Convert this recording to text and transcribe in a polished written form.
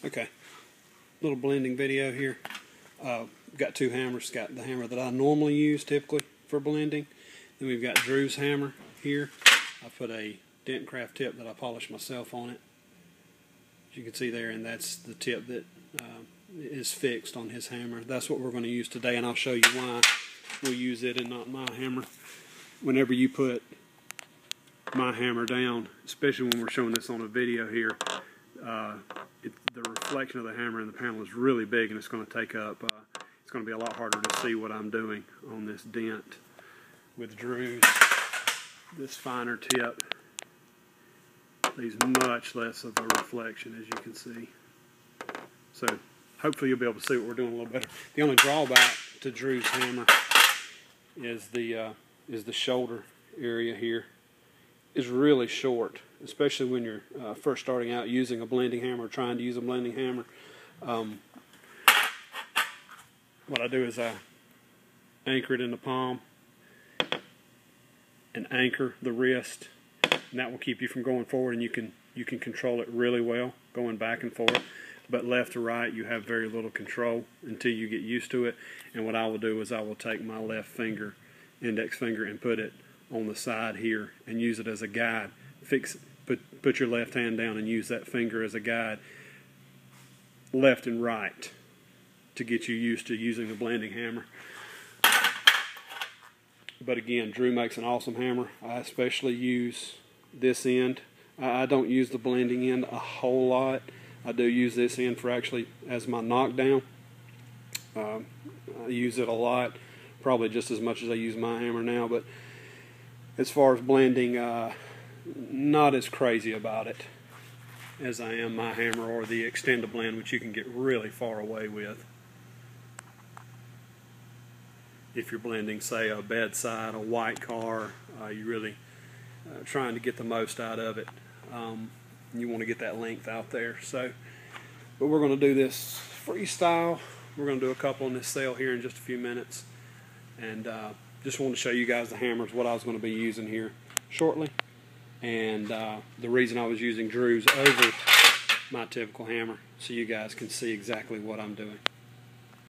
Okay, little blending video here. Got two hammers. Got the hammer that I normally use typically for blending. Then we've got Drew's hammer here. I put a Dent craft tip that I polished myself on it, as you can see there, and that's the tip that is fixed on his hammer. That's what we're going to use today, and I'll show you why we'll use it and not my hammer. Whenever you put my hammer down, especially when we're showing this on a video here, the reflection of the hammer in the panel is really big, and it's going to take up, it's going to be a lot harder to see what I'm doing on this Dent. With Drew's, this finer tip leaves much less of a reflection, as you can see. So hopefully you'll be able to see what we're doing a little better. The only drawback to Drew's hammer is the shoulder area here is really short, especially when you're first starting out using a blending hammer, or trying to use a blending hammer. What I do is I anchor it in the palm and anchor the wrist, and that will keep you from going forward, and you can control it really well going back and forth. But left to right, you have very little control until you get used to it. And what I will do is I will take my left finger, index finger, and put it on the side here and use it as a guide. Put your left hand down and use that finger as a guide, left and right, to get you used to using the blending hammer. But again, Drew makes an awesome hammer. I especially use this end. I don't use the blending end a whole lot. I do use this end for actually as my knockdown. I use it a lot, probably just as much as I use my hammer now. But as far as blending, not as crazy about it as I am my hammer or the Extend-A-Blend, which you can get really far away with if you're blending, say, a bedside, a white car. You're really trying to get the most out of it. You want to get that length out there. So, but we're going to do this freestyle. We're going to do a couple in this sale here in just a few minutes, and just wanted to show you guys the hammers, what I was going to be using here shortly, and the reason I was using Drew's over my typical hammer, so you guys can see exactly what I'm doing.